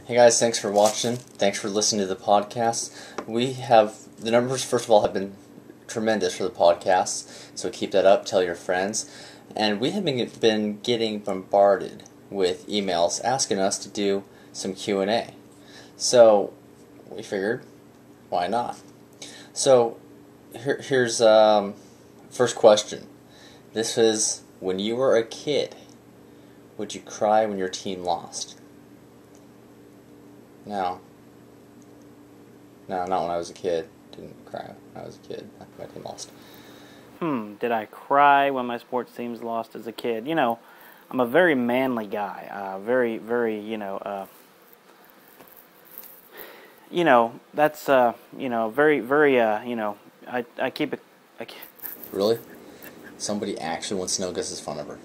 Hey guys, thanks for watching. Thanks for listening to the podcast. The numbers, first of all, have been tremendous for the podcast, so keep that up, tell your friends. And we have been getting bombarded with emails asking us to do some Q&A. So we figured, why not? So here's first question. This is, when you were a kid, would you cry when your team lost? No, not when I was a kid. Didn't cry when I was a kid. My team lost. Did I cry when my sports teams lost as a kid? You know, I'm a very manly guy. Very, that's, very, very, I keep it. Really? Somebody actually wants to know Gus's phone number.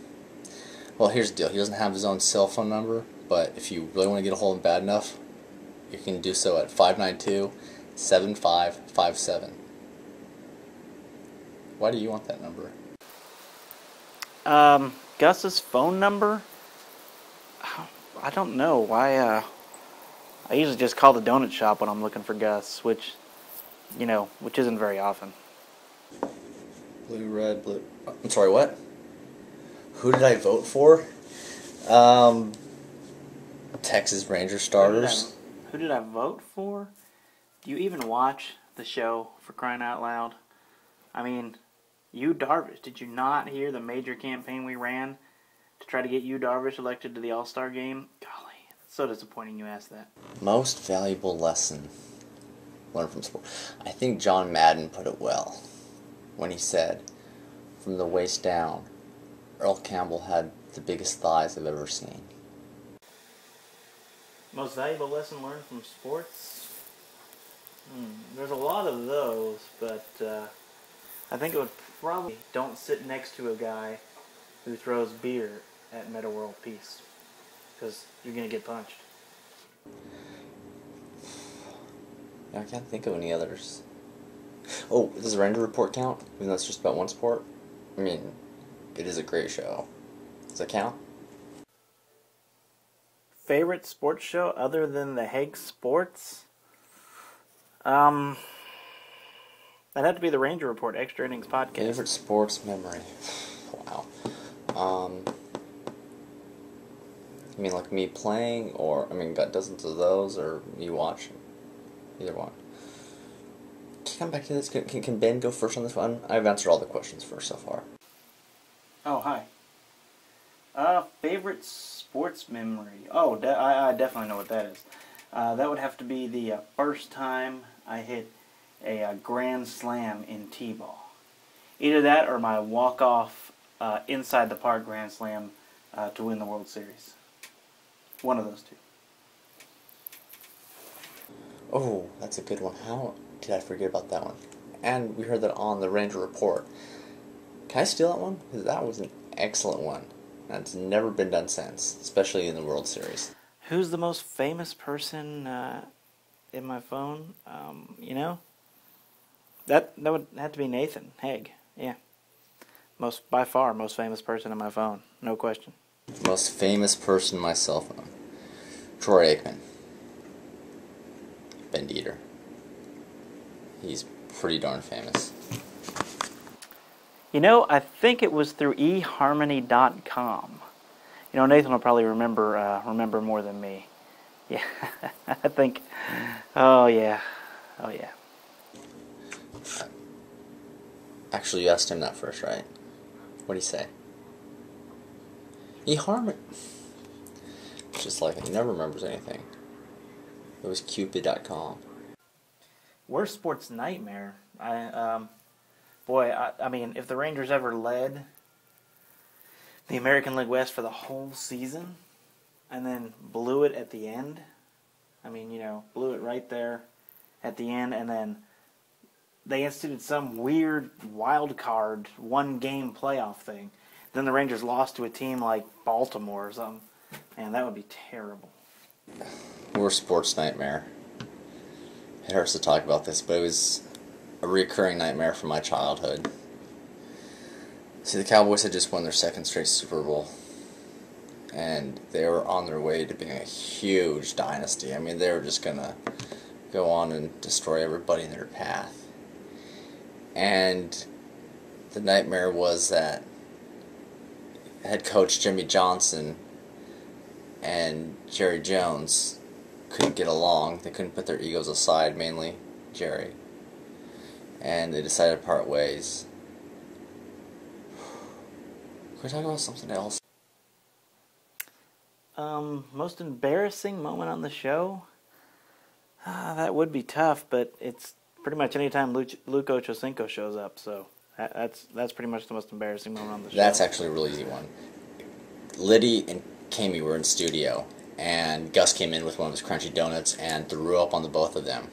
Well, here's the deal. He doesn't have his own cell phone number, but if you really want to get a hold of him bad enough, you can do so at 592-7557. Why do you want that number? Gus's phone number? I don't know. Why, I usually just call the donut shop when I'm looking for Gus, which isn't very often. Blue, red, blue. I'm sorry, what? Who did I vote for? Texas Rangers starters. Who did I vote for? Do you even watch the show, for crying out loud? I mean, Yu Darvish. Did you not hear the major campaign we ran to try to get Yu Darvish elected to the All-Star game? Golly, it's so disappointing you asked that. Most valuable lesson learned from sport. I think John Madden put it well when he said, from the waist down, Earl Campbell had the biggest thighs I've ever seen. Most valuable lesson learned from sports? There's a lot of those, but I think it would probably don't sit next to a guy who throws beer at Meta World Peace, because you're going to get punched. I can't think of any others. Oh, does the Ranger Report count? Even though it's just about one sport? I mean, it is a great show. Does that count? Favorite sports show other than the Hague Sports? That'd have to be the Ranger Report Extra Innings podcast. Favorite sports memory? Wow. I mean, like me playing, or, got dozens of those, or me watching? Either one. Can you come back to this? Can Ben go first on this one? I've answered all the questions first so far. Oh, hi. Favorite sports memory? Oh, I definitely know what that is. That would have to be the first time I hit a grand slam in T-ball. Either that or my walk-off inside the park grand slam to win the World Series. One of those two. Oh, that's a good one. How did I forget about that one? And we heard that on the Ranger Report. Can I steal that one? Because that was an excellent one. That's never been done since, especially in the World Series. Who's the most famous person in my phone? That would have to be Nathan Hague. Yeah, by far most famous person in my phone, no question. Most famous person in my cell phone. Troy Aikman. Ben Dieter. He's pretty darn famous. I think it was through eharmony.com. Nathan will probably remember more than me. Yeah, I think. Oh yeah. Actually, you asked him that first, right? What'd he say? eHarmony. It's just like he never remembers anything. It was Cupid.com. Worst sports nightmare. I mean, if the Rangers ever led the American League West for the whole season and then blew it at the end, blew it right there at the end, and then they instituted some weird wild card one-game playoff thing. Then the Rangers lost to a team like Baltimore or something. Man, that would be terrible. Worst sports nightmare. It hurts to talk about this, but it was a recurring nightmare from my childhood. See, the Cowboys had just won their second straight Super Bowl. and they were on their way to being a huge dynasty. I mean, they were just gonna go on and destroy everybody in their path. And the nightmare was that head coach Jimmy Johnson and Jerry Jones couldn't get along. They couldn't put their egos aside, mainly Jerry. And they decided to part ways. Can we talk about something else? Most embarrassing moment on the show? That would be tough, but it's pretty much any time Luke Ochocinco shows up, so that's pretty much the most embarrassing moment on the show. That's actually a really easy one. Liddy and Kami were in studio, and Gus came in with one of his crunchy donuts and threw up on the both of them.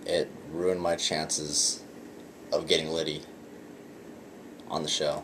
It ruined my chances of getting Liddy on the show.